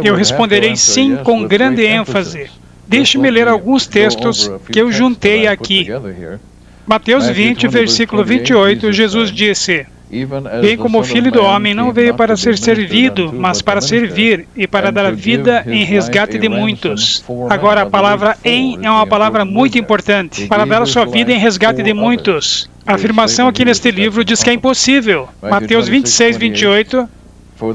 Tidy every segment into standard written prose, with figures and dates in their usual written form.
Eu responderei sim com grande ênfase. Deixe-me ler alguns textos que eu juntei aqui. Mateus 20, versículo 28, Jesus disse: Bem como o Filho do Homem não veio para ser servido, mas para servir e para dar a vida em resgate de muitos. Agora, a palavra "em" é uma palavra muito importante. Para dar a sua vida em resgate de muitos. A afirmação aqui neste livro diz que é impossível. Mateus 26, 28.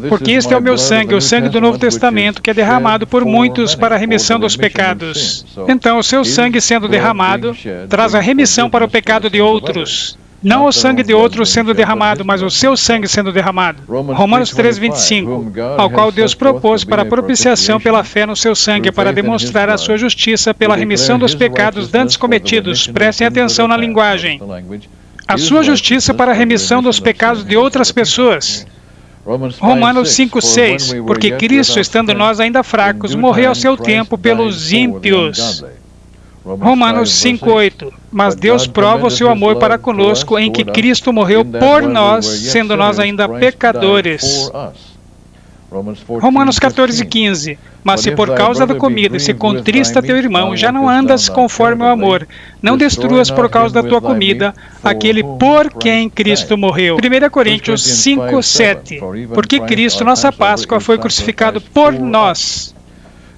Porque este é o meu sangue, o sangue do Novo Testamento, que é derramado por muitos para a remissão dos pecados. Então, o seu sangue sendo derramado traz a remissão para o pecado de outros. Não o sangue de outros sendo derramado, mas o seu sangue sendo derramado. Romanos 3:25, ao qual Deus propôs para a propiciação pela fé no seu sangue, para demonstrar a sua justiça pela remissão dos pecados dantes cometidos. Prestem atenção na linguagem. A sua justiça para a remissão dos pecados de outras pessoas. Romanos 5:6, porque Cristo, estando nós ainda fracos, morreu ao seu tempo pelos ímpios. Romanos 5:8, mas Deus prova o seu amor para conosco em que Cristo morreu por nós, sendo nós ainda pecadores. Romanos 14:15, mas se por causa da comida se contrista teu irmão, já não andas conforme o amor, não destruas por causa da tua comida aquele por quem Cristo morreu. 1 Coríntios 5:7, porque Cristo, nossa Páscoa, foi crucificado por nós.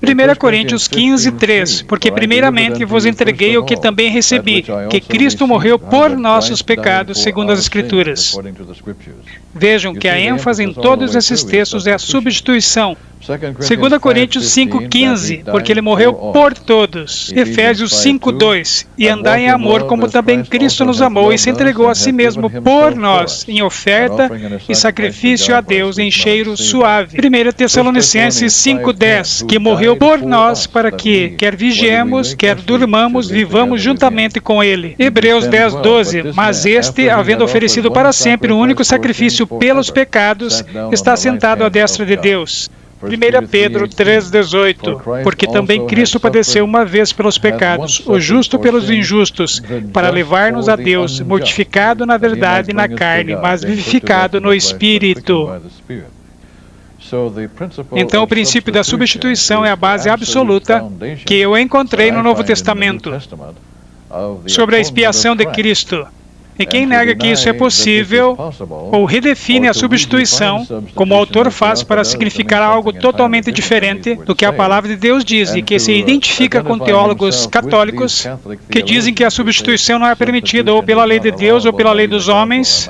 1 Coríntios 15:3, porque primeiramente vos entreguei o que também recebi, que Cristo morreu por nossos pecados, segundo as Escrituras. Vejam que a ênfase em todos esses textos é a substituição. 2 Coríntios 5:15, porque ele morreu por todos. Efésios 5:2, e andai em amor como também Cristo nos amou e se entregou a si mesmo por nós, em oferta e sacrifício a Deus em cheiro suave. 1 Tessalonicenses 5:10, que morreu por nós para que, quer vigiemos, quer durmamos, vivamos juntamente com ele. Hebreus 10:12, mas este, havendo oferecido para sempre um único sacrifício pelos pecados, está sentado à destra de Deus. 1 Pedro 3:18, porque também Cristo padeceu uma vez pelos pecados, o justo pelos injustos, para levar-nos a Deus, mortificado na verdade na carne, mas vivificado no Espírito. Então, o princípio da substituição é a base absoluta que eu encontrei no Novo Testamento sobre a expiação de Cristo. E quem nega que isso é possível, ou redefine a substituição, como o autor faz para significar algo totalmente diferente do que a palavra de Deus diz, e que se identifica com teólogos católicos que dizem que a substituição não é permitida ou pela lei de Deus ou pela lei dos homens,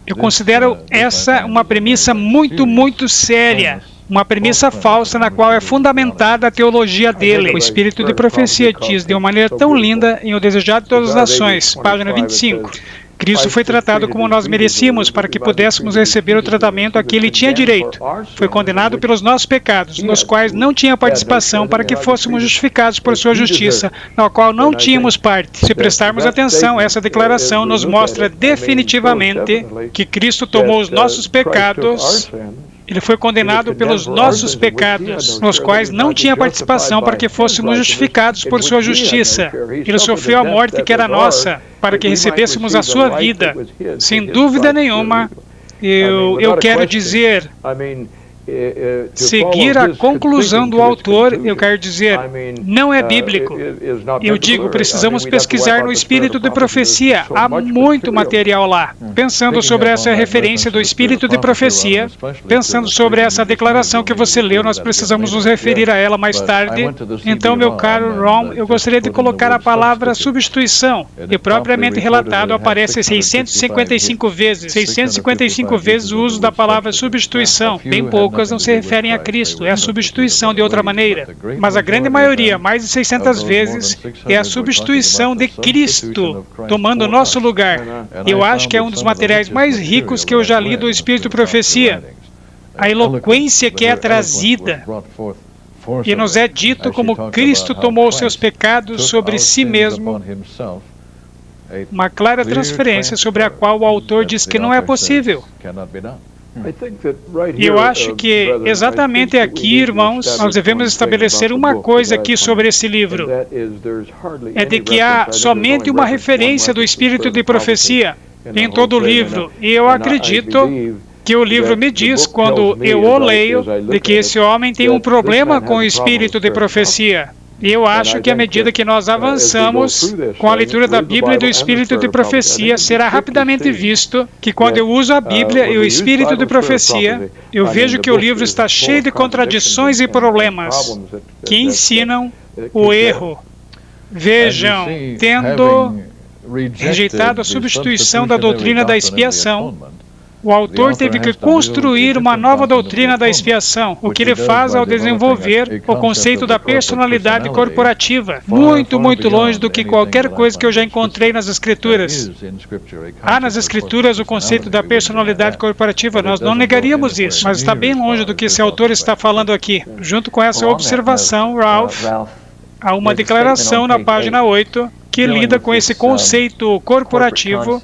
eu considero essa uma premissa muito séria. Uma premissa falsa na qual é fundamentada a teologia dele. O Espírito de Profecia diz de uma maneira tão linda em O Desejado de Todas as Nações, página 25. Cristo foi tratado como nós merecíamos para que pudéssemos receber o tratamento a que ele tinha direito. Foi condenado pelos nossos pecados, nos quais não tinha participação, para que fôssemos justificados por sua justiça, na qual não tínhamos parte. Se prestarmos atenção, essa declaração nos mostra definitivamente que Cristo tomou os nossos pecados. Ele foi condenado pelos nossos pecados, nos quais não tinha participação, para que fôssemos justificados por sua justiça. Ele sofreu a morte que era nossa, para que recebêssemos a sua vida. Sem dúvida nenhuma, eu quero dizer, seguir a conclusão do autor, eu quero dizer, não é bíblico. Eu digo, precisamos pesquisar no Espírito de Profecia. Há muito material lá. Pensando sobre essa referência do Espírito de Profecia, pensando sobre essa declaração que você leu, nós precisamos nos referir a ela mais tarde. Então, meu caro Ron, eu gostaria de colocar a palavra substituição, e propriamente relatado aparece 655 vezes. 655 vezes o uso da palavra substituição, bem poucas não se referem a Cristo, é a substituição de outra maneira. Mas a grande maioria, mais de 600 vezes, é a substituição de Cristo, tomando o nosso lugar. Eu acho que é um dos materiais mais ricos que eu já li do Espírito de Profecia. A eloquência que é trazida. E nos é dito como Cristo tomou seus pecados sobre si mesmo. Uma clara transferência sobre a qual o autor diz que não é possível. E eu acho que exatamente aqui, irmãos, nós devemos estabelecer uma coisa aqui sobre esse livro. É de que há somente uma referência do Espírito de Profecia em todo o livro. E eu acredito que o livro me diz, quando eu o leio, de que esse homem tem um problema com o espírito de profecia. E eu acho que à medida que nós avançamos com a leitura da Bíblia e do espírito de profecia, será rapidamente visto que quando eu uso a Bíblia e o espírito de profecia, eu vejo que o livro está cheio de contradições e problemas que ensinam o erro. Vejam, tendo rejeitado a substituição da doutrina da expiação, o autor teve que construir uma nova doutrina da expiação, o que ele faz ao desenvolver o conceito da personalidade corporativa, muito longe do que qualquer coisa que eu já encontrei nas Escrituras. Há nas Escrituras o conceito da personalidade corporativa, nós não negaríamos isso, mas está bem longe do que esse autor está falando aqui. Junto com essa observação, Ralph, há uma declaração na página 8, que lida com esse conceito corporativo,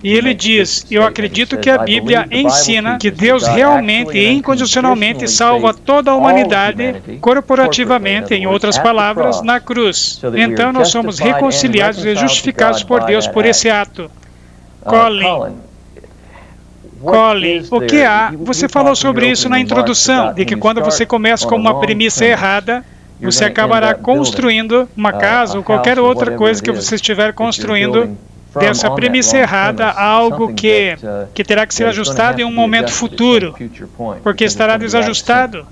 e ele diz: eu acredito que a Bíblia ensina que Deus realmente e incondicionalmente salva toda a humanidade corporativamente, em outras palavras, na cruz. Então nós somos reconciliados e justificados por Deus por esse ato. Colin, o que há? Você falou sobre isso na introdução, de que quando você começa com uma premissa errada, você acabará construindo uma casa ou qualquer outra coisa que você estiver construindo dessa premissa errada, algo que terá que ser ajustado em um momento futuro, porque estará desajustado.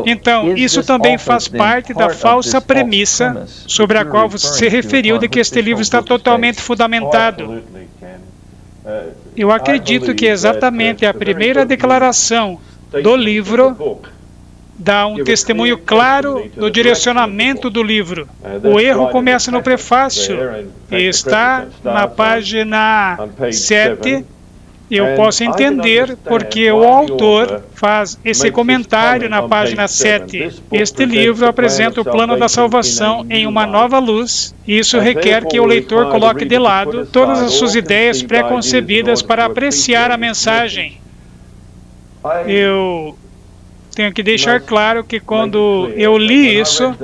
Então, isso também faz parte da falsa premissa sobre a qual você se referiu, de que este livro está totalmente fundamentado. Eu acredito que exatamente a primeira declaração do livro dá um testemunho claro do direcionamento do livro. O erro começa no prefácio e está na página 7. Eu posso entender porque o autor faz esse comentário na página 7. Este livro apresenta o plano da salvação em uma nova luz, e isso requer que o leitor coloque de lado todas as suas ideias pré-concebidas para apreciar a mensagem. Eu tenho que deixar claro que quando eu li isso,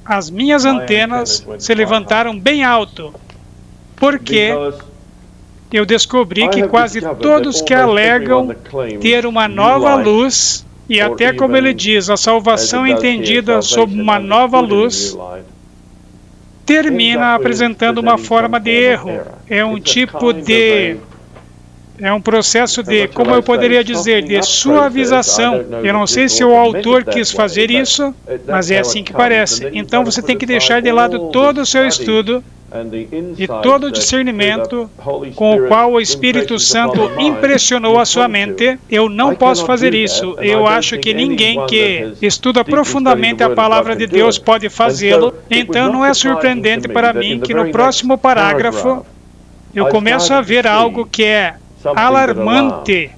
as minhas antenas se levantaram bem alto, porque eu descobri que quase todos que alegam ter uma nova luz, e até como ele diz, a salvação entendida sob uma nova luz, termina apresentando uma forma de erro. É um tipo de... É um processo de, como eu poderia dizer, de suavização. Eu não sei se o autor quis fazer isso, mas é assim que parece. Então você tem que deixar de lado todo o seu estudo e todo o discernimento com o qual o Espírito Santo impressionou a sua mente. Eu não posso fazer isso. Eu acho que ninguém que estuda profundamente a palavra de Deus pode fazê-lo. Então não é surpreendente para mim que no próximo parágrafo eu começo a ver algo que é alarmante,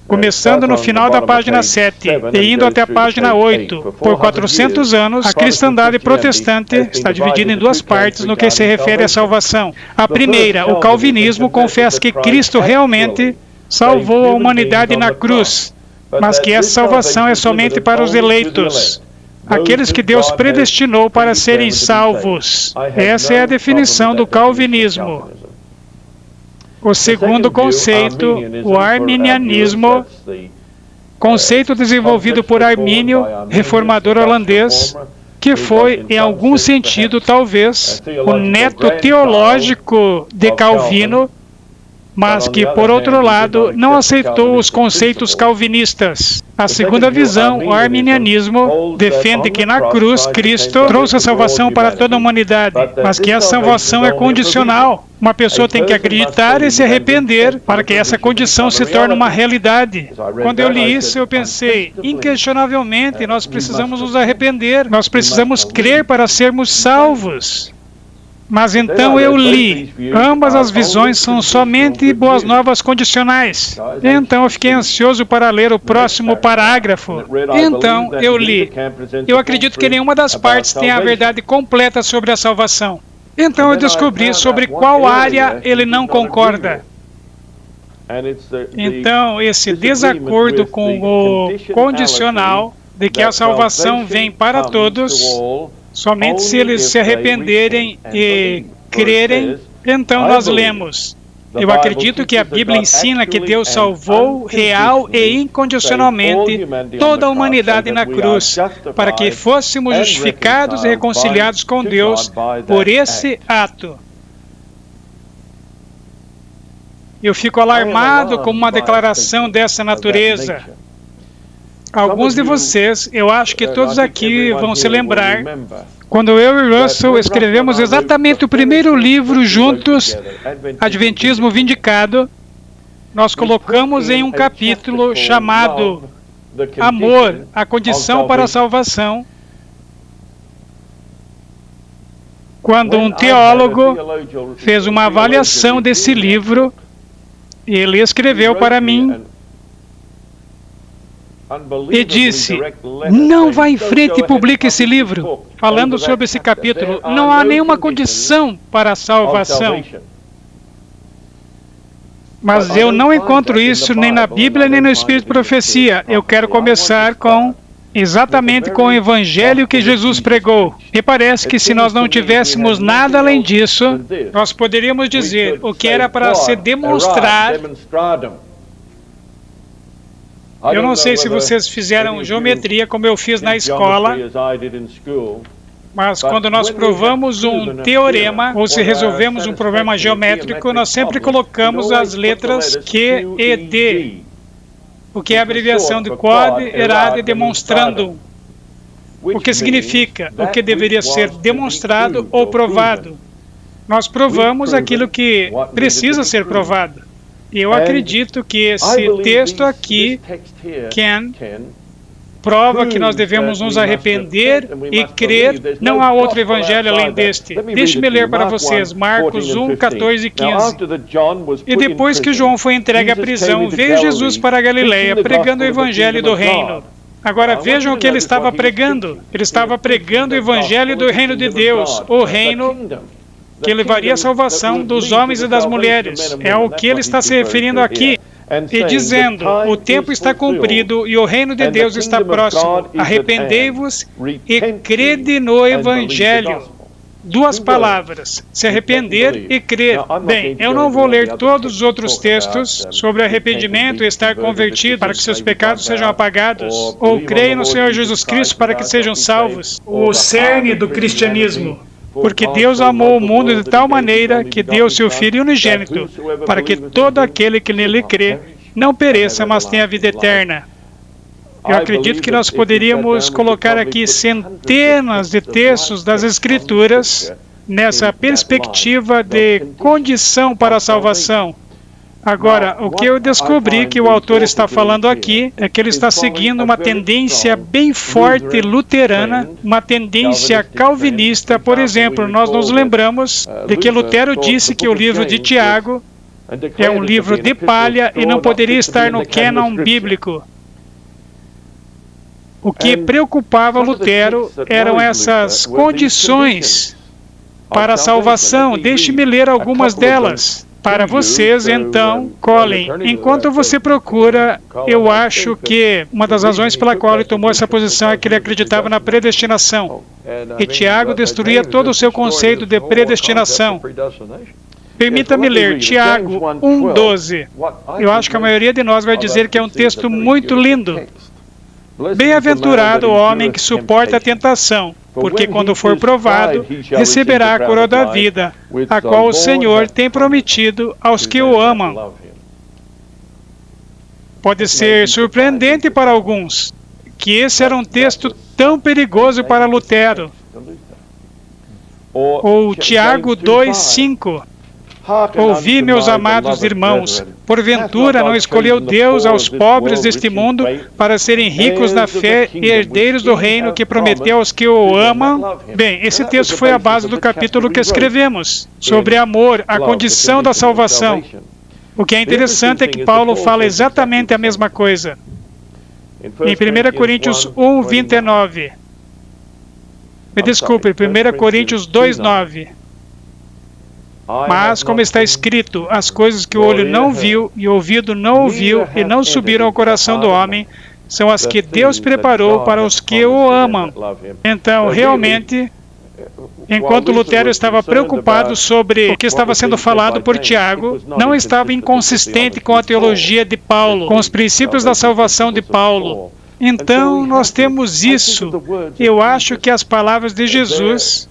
começando no final da página 7 e indo até a página 8. Por 400 anos, a cristandade protestante está dividida em duas partes no que se refere à salvação. A primeira, o calvinismo, confessa que Cristo realmente salvou a humanidade na cruz, mas que essa salvação é somente para os eleitos, aqueles que Deus predestinou para serem salvos. Essa é a definição do calvinismo. O segundo conceito, o arminianismo, conceito desenvolvido por Armínio, reformador holandês, que foi, em algum sentido, talvez, o neto teológico de Calvino, mas que, por outro lado, não aceitou os conceitos calvinistas. A segunda visão, o arminianismo, defende que na cruz Cristo trouxe a salvação para toda a humanidade, mas que a salvação é condicional. Uma pessoa tem que acreditar e se arrepender para que essa condição se torne uma realidade. Quando eu li isso, eu pensei, inquestionavelmente, nós precisamos nos arrepender, nós precisamos crer para sermos salvos. Mas então eu li, ambas as visões são somente boas novas condicionais. Então eu fiquei ansioso para ler o próximo parágrafo. Então eu li, eu acredito que nenhuma das partes tem a verdade completa sobre a salvação. Então eu descobri sobre qual área ele não concorda. Então esse desacordo com o condicional de que a salvação vem para todos, somente se eles se arrependerem e crerem. Então nós lemos, Eu acredito que a Bíblia ensina que Deus salvou real e incondicionalmente toda a humanidade na cruz, para que fôssemos justificados e reconciliados com Deus por esse ato. Eu fico alarmado com uma declaração dessa natureza. Alguns de vocês, eu acho que todos aqui vão se lembrar, quando eu e Russell escrevemos exatamente o primeiro livro juntos, Adventismo Vindicado, nós colocamos em um capítulo chamado Amor, a condição para a salvação, quando um teólogo fez uma avaliação desse livro, e ele escreveu para mim e disse: não vá em frente e publique esse livro, falando sobre esse capítulo. Não há nenhuma condição para a salvação. Mas eu não encontro isso nem na Bíblia, nem no Espírito de Profecia. Eu quero começar exatamente com o Evangelho que Jesus pregou. Me parece que se nós não tivéssemos nada além disso, nós poderíamos dizer o que era para se demonstrar. Eu não sei se vocês fizeram geometria como eu fiz na escola, mas quando nós provamos um teorema, ou se resolvemos um problema geométrico, nós sempre colocamos as letras Q e D, o que é a abreviação de Quod Erat Demonstrandum, o que significa o que deveria ser demonstrado ou provado. Nós provamos aquilo que precisa ser provado. E eu acredito que esse texto aqui, Ken, prova que nós devemos nos arrepender e crer. Não há outro evangelho além deste. Deixe-me ler para vocês Marcos 1, 14 e 15. E depois que João foi entregue à prisão, veio Jesus para a Galileia, pregando o evangelho do reino. Agora vejam o que ele estava pregando. Ele estava pregando o evangelho do reino de Deus, o reino que levaria a salvação dos homens e das mulheres. É ao que ele está se referindo aqui. E dizendo, o tempo está cumprido e o reino de Deus está próximo. Arrependei-vos e crede no Evangelho. Duas palavras, se arrepender e crer. Bem, eu não vou ler todos os outros textos sobre arrependimento e estar convertido para que seus pecados sejam apagados, ou creia no Senhor Jesus Cristo para que sejam salvos. O cerne do cristianismo. Porque Deus amou o mundo de tal maneira que deu seu Filho unigênito, para que todo aquele que nele crê não pereça, mas tenha vida eterna. Eu acredito que nós poderíamos colocar aqui centenas de textos das Escrituras nessa perspectiva de condição para a salvação. Agora, o que eu descobri que o autor está falando aqui é que ele está seguindo uma tendência bem forte luterana, uma tendência calvinista. Por exemplo, nós nos lembramos de que Lutero disse que o livro de Tiago é um livro de palha e não poderia estar no cânon bíblico. O que preocupava Lutero eram essas condições para a salvação. Deixe-me ler algumas delas para vocês, então. Colin, enquanto você procura, eu acho que uma das razões pela qual ele tomou essa posição é que ele acreditava na predestinação. E Tiago destruía todo o seu conceito de predestinação. Permita-me ler Tiago 1,12. Eu acho que a maioria de nós vai dizer que é um texto muito lindo. Bem-aventurado o homem que suporta a tentação, porque quando for provado, receberá a coroa da vida, a qual o Senhor tem prometido aos que o amam. Pode ser surpreendente para alguns que esse era um texto tão perigoso para Lutero. Ou Tiago 2,5. Ouvi, meus amados irmãos, porventura não escolheu Deus aos pobres deste mundo para serem ricos na fé e herdeiros do reino que prometeu aos que o amam? Bem, esse texto foi a base do capítulo que escrevemos, sobre amor, a condição da salvação. O que é interessante é que Paulo fala exatamente a mesma coisa. Em 1 Coríntios 1:29. Me desculpe, 1 Coríntios 2:9. Mas, como está escrito, as coisas que o olho não viu e o ouvido não ouviu e não subiram ao coração do homem, são as que Deus preparou para os que o amam. Então, realmente, Enquanto Lutero estava preocupado sobre o que estava sendo falado por Tiago, não estava inconsistente com a teologia de Paulo, com os princípios da salvação de Paulo. Então, nós temos isso. Eu acho que as palavras de Jesus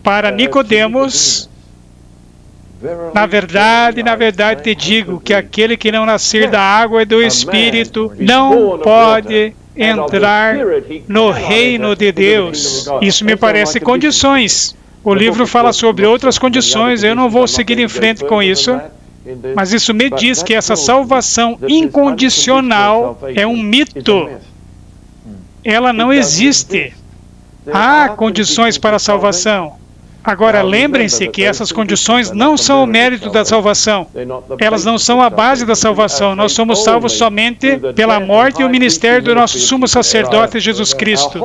para Nicodemos, na verdade te digo que aquele que não nascer da água e do Espírito não pode entrar no reino de Deus. Isso me parece condições. O livro fala sobre outras condições, eu não vou seguir em frente com isso, mas isso me diz que essa salvação incondicional é um mito. Ela não existe. Há condições para a salvação. Agora, lembrem-se que essas condições não são o mérito da salvação. Elas não são a base da salvação. Nós somos salvos somente pela morte e o ministério do nosso sumo sacerdote, Jesus Cristo.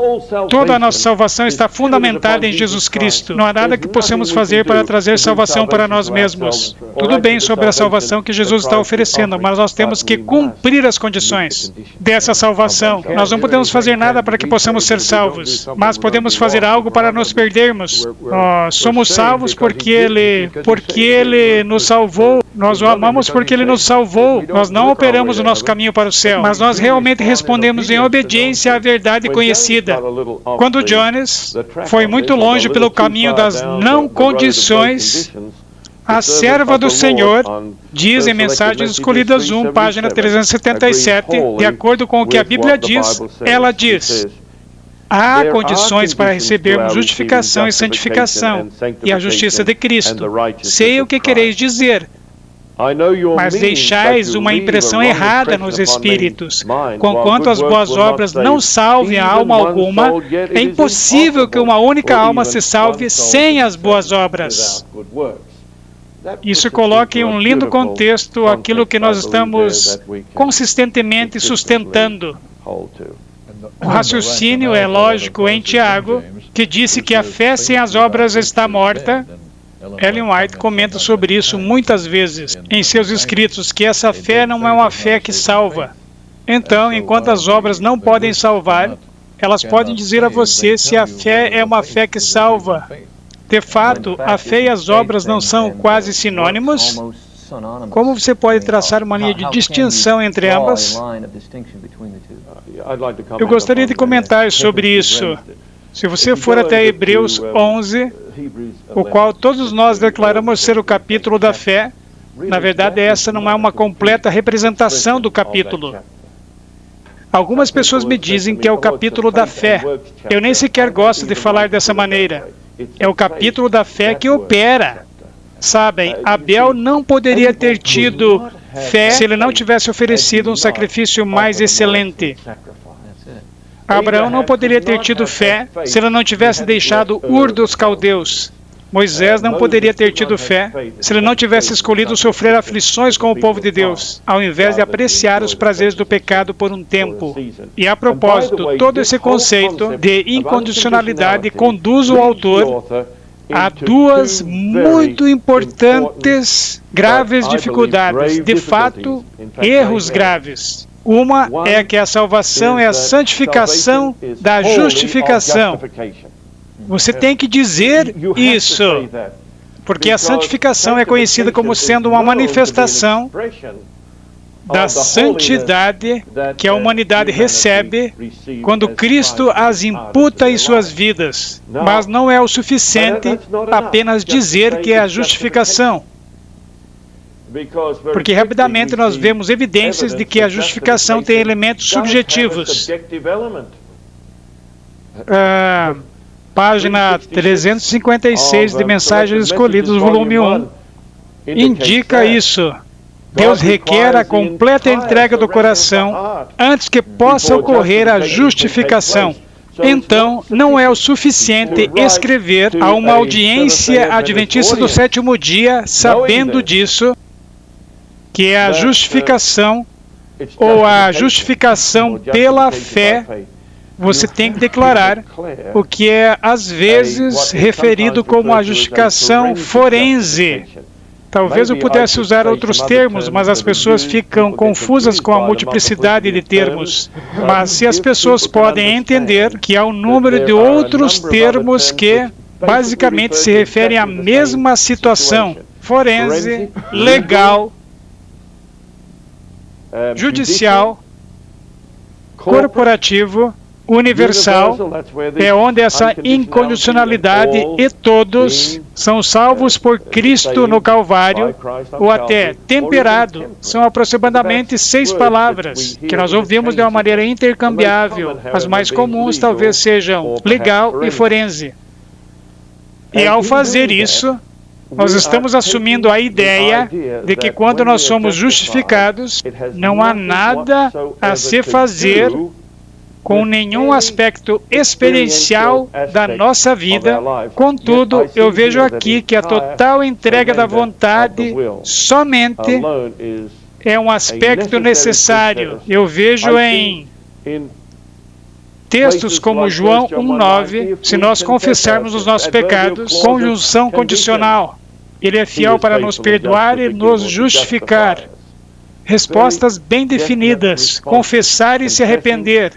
Toda a nossa salvação está fundamentada em Jesus Cristo. Não há nada que possamos fazer para trazer salvação para nós mesmos. Tudo bem sobre a salvação que Jesus está oferecendo, mas nós temos que cumprir as condições dessa salvação. Nós não podemos fazer nada para que possamos ser salvos, mas podemos fazer algo para nos perdermos. Somos salvos porque Ele nos salvou. Nós o amamos porque Ele nos salvou. Nós não operamos o nosso caminho para o céu, mas nós realmente respondemos em obediência à verdade conhecida. Quando Jones foi muito longe pelo caminho das não condições, a serva do Senhor diz em Mensagens Escolhidas 1, página 377, de acordo com o que a Bíblia diz, ela diz: há condições para recebermos justificação e santificação e a justiça de Cristo. Sei o que quereis dizer, mas deixais uma impressão errada nos espíritos. Conquanto as boas obras não salvem a alma alguma, é impossível que uma única alma se salve sem as boas obras. Isso coloca em um lindo contexto aquilo que nós estamos consistentemente sustentando. O raciocínio é lógico em Tiago, que disse que a fé sem as obras está morta. Ellen White comenta sobre isso muitas vezes em seus escritos, que essa fé não é uma fé que salva. Então, enquanto as obras não podem salvar, elas podem dizer a você se a fé é uma fé que salva. De fato, a fé e as obras não são quase sinônimos? Como você pode traçar uma linha de distinção entre ambas? Eu gostaria de comentar sobre isso. Se você for até Hebreus 11, o qual todos nós declaramos ser o capítulo da fé, na verdade essa não é uma completa representação do capítulo. Algumas pessoas me dizem que é o capítulo da fé. Eu nem sequer gosto de falar dessa maneira. É o capítulo da fé que opera. Sabem, Abel não poderia ter tido fé se ele não tivesse oferecido um sacrifício mais excelente. Abraão não poderia ter tido fé se ele não tivesse deixado Ur dos Caldeus. Moisés não poderia ter tido fé se ele não tivesse escolhido sofrer aflições com o povo de Deus, ao invés de apreciar os prazeres do pecado por um tempo. E a propósito, todo esse conceito de incondicionalidade conduz o autor há duas muito importantes, graves dificuldades, de fato, erros graves. Uma é que a salvação é a santificação da justificação. Você tem que dizer isso, porque a santificação é conhecida como sendo uma manifestação da santidade que a humanidade recebe quando Cristo as imputa em suas vidas. Mas não é o suficiente apenas dizer que é a justificação. Porque rapidamente nós vemos evidências de que a justificação tem elementos subjetivos. Página 356 de Mensagens Escolhidas, volume 1, indica isso. Deus requer a completa entrega do coração antes que possa ocorrer a justificação. Então, não é o suficiente escrever a uma audiência adventista do sétimo dia, sabendo disso, que é a justificação ou a justificação pela fé. Você tem que declarar o que é, às vezes, referido como a justificação forense. Talvez eu pudesse usar outros termos, mas as pessoas ficam confusas com a multiplicidade de termos. Mas se as pessoas podem entender que há um número de outros termos que basicamente se referem à mesma situação: forense, legal, judicial, corporativo, universal, é onde essa incondicionalidade e todos são salvos por Cristo no Calvário, ou até temperado, são aproximadamente 6 palavras que nós ouvimos de uma maneira intercambiável. As mais comuns talvez sejam legal e forense. E ao fazer isso, nós estamos assumindo a ideia de que quando nós somos justificados, não há nada a se fazer com nenhum aspecto experiencial da nossa vida. Contudo, eu vejo aqui que a total entrega da vontade somente é um aspecto necessário. Eu vejo em textos como João 1,9, se nós confessarmos os nossos pecados, conjunção condicional. Ele é fiel para nos perdoar e nos justificar. Respostas bem definidas: confessar e se arrepender.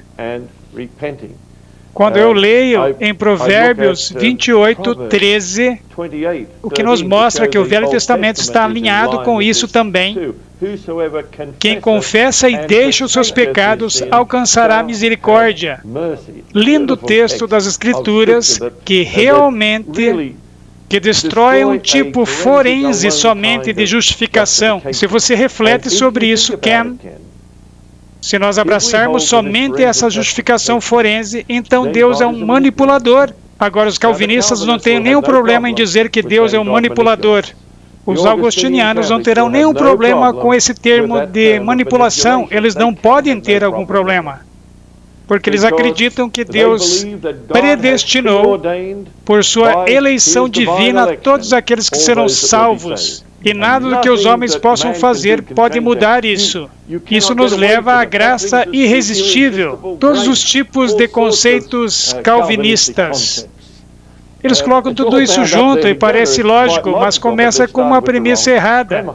Quando eu leio em Provérbios 28:13, o que nos mostra que o Velho Testamento está alinhado com isso também. Quem confessa e deixa os seus pecados alcançará misericórdia. Lindo texto das Escrituras que realmente destrói um tipo forense somente de justificação. Se você reflete sobre isso, Ken, se nós abraçarmos somente essa justificação forense, então Deus é um manipulador. Agora, os calvinistas não têm nenhum problema em dizer que Deus é um manipulador. Os augustinianos não terão nenhum problema com esse termo de manipulação. Eles não podem ter algum problema, porque eles acreditam que Deus predestinou, por sua eleição divina, todos aqueles que serão salvos. E nada do que os homens possam fazer pode mudar isso. Isso nos leva à graça irresistível. Todos os tipos de conceitos calvinistas, eles colocam tudo isso junto e parece lógico, mas começa com uma premissa errada.